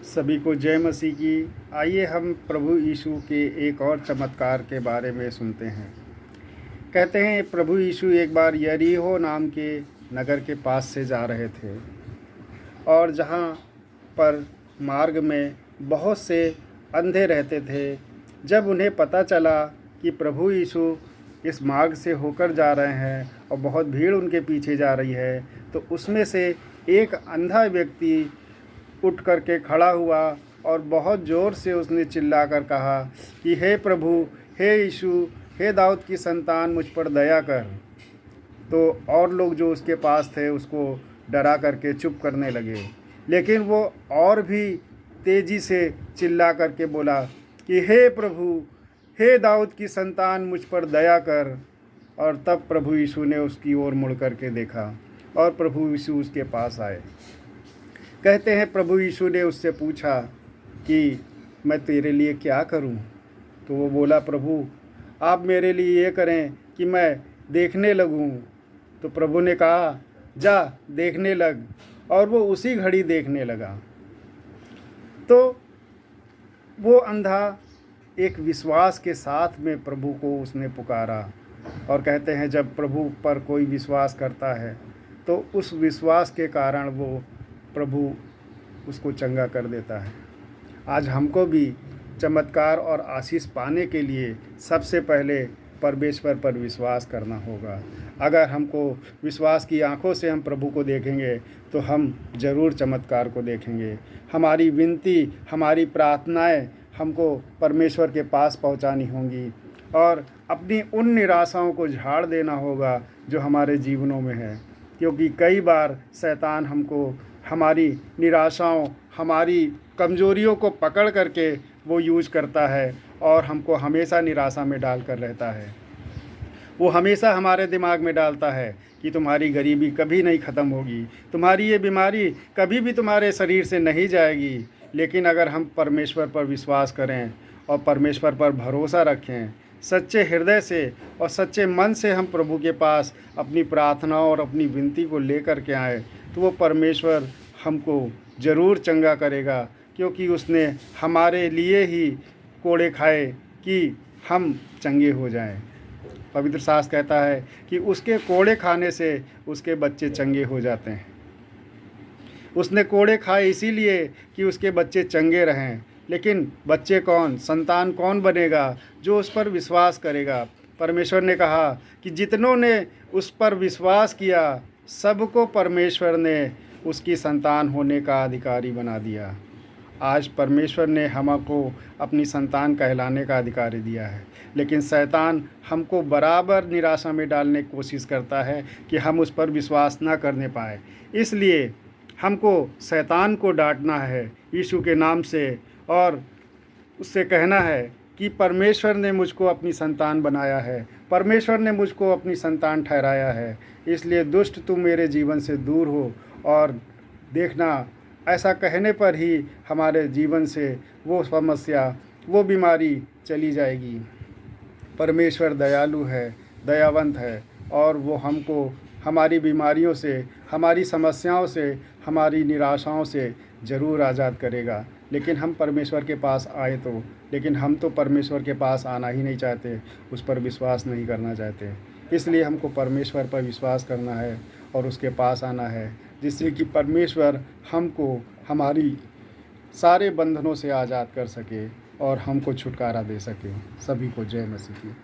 सभी को जय मसीह की। आइए हम प्रभु यीशु के एक और चमत्कार के बारे में सुनते हैं। कहते हैं प्रभु यीशु एक बार यरीहो नाम के नगर के पास से जा रहे थे और जहाँ पर मार्ग में बहुत से अंधे रहते थे। जब उन्हें पता चला कि प्रभु यीशु इस मार्ग से होकर जा रहे हैं और बहुत भीड़ उनके पीछे जा रही है, तो उसमें से एक अंधा व्यक्ति उठ कर के खड़ा हुआ और बहुत ज़ोर से उसने चिल्लाकर कहा कि हे प्रभु, हे यीशु, हे दाऊद की संतान, मुझ पर दया कर। तो और लोग जो उसके पास थे उसको डरा करके चुप करने लगे, लेकिन वो और भी तेज़ी से चिल्ला करके बोला कि हे प्रभु, हे दाऊद की संतान, मुझ पर दया कर। और तब प्रभु यीशु ने उसकी ओर मुड़ कर के देखा और प्रभु यीशु उसके पास आए। कहते हैं प्रभु यीशु ने उससे पूछा कि मैं तेरे लिए क्या करूं? तो वो बोला, प्रभु आप मेरे लिए ये करें कि मैं देखने लगूं। तो प्रभु ने कहा, जा देखने लग। और वो उसी घड़ी देखने लगा। तो वो अंधा एक विश्वास के साथ में प्रभु को उसने पुकारा। और कहते हैं जब प्रभु पर कोई विश्वास करता है तो उस विश्वास के कारण वो प्रभु उसको चंगा कर देता है। आज हमको भी चमत्कार और आशीष पाने के लिए सबसे पहले परमेश्वर पर विश्वास करना होगा। अगर हमको विश्वास की आंखों से हम प्रभु को देखेंगे तो हम ज़रूर चमत्कार को देखेंगे। हमारी विनती, हमारी प्रार्थनाएं हमको परमेश्वर के पास पहुंचानी होंगी और अपनी उन निराशाओं को झाड़ देना होगा जो हमारे जीवनों में है। क्योंकि कई बार शैतान हमको हमारी निराशाओं, हमारी कमज़ोरियों को पकड़ करके वो यूज़ करता है और हमको हमेशा निराशा में डाल कर रहता है। वो हमेशा हमारे दिमाग में डालता है कि तुम्हारी गरीबी कभी नहीं ख़त्म होगी, तुम्हारी ये बीमारी कभी भी तुम्हारे शरीर से नहीं जाएगी। लेकिन अगर हम परमेश्वर पर विश्वास करें और परमेश्वर पर भरोसा रखें, सच्चे हृदय से और सच्चे मन से हम प्रभु के पास अपनी प्रार्थनाओं और अपनी विनती को लेकर के आए, तो वो परमेश्वर हमको ज़रूर चंगा करेगा। क्योंकि उसने हमारे लिए ही कोड़े खाए कि हम चंगे हो जाएं। पवित्र शास्त्र कहता है कि उसके कोड़े खाने से उसके बच्चे चंगे हो जाते हैं। उसने कोड़े खाए इसीलिए कि उसके बच्चे चंगे रहें। लेकिन बच्चे कौन, संतान कौन बनेगा? जो उस पर विश्वास करेगा। परमेश्वर ने कहा कि जितनों ने उस पर विश्वास किया सबको परमेश्वर ने उसकी संतान होने का अधिकारी बना दिया। आज परमेश्वर ने हमको अपनी संतान कहलाने का अधिकार दिया है, लेकिन शैतान हमको बराबर निराशा में डालने की कोशिश करता है कि हम उस पर विश्वास ना करने पाए। इसलिए हमको शैतान को डांटना है यीशु के नाम से और उससे कहना है कि परमेश्वर ने मुझको अपनी संतान बनाया है, परमेश्वर ने मुझको अपनी संतान ठहराया है। इसलिए दुष्ट तू मेरे जीवन से दूर हो। और देखना, ऐसा कहने पर ही हमारे जीवन से वो समस्या, वो बीमारी चली जाएगी। परमेश्वर दयालु है, दयावंत है और वो हमको हमारी बीमारियों से, हमारी समस्याओं से, हमारी निराशाओं से ज़रूर आज़ाद करेगा। लेकिन हम परमेश्वर के पास आए तो, लेकिन हम तो परमेश्वर के पास आना ही नहीं चाहते, उस पर विश्वास नहीं करना चाहते। इसलिए हमको परमेश्वर पर विश्वास करना है और उसके पास आना है, जिससे कि परमेश्वर हमको हमारी सारे बंधनों से आज़ाद कर सके और हमको छुटकारा दे सके। सभी को जय मसीह की।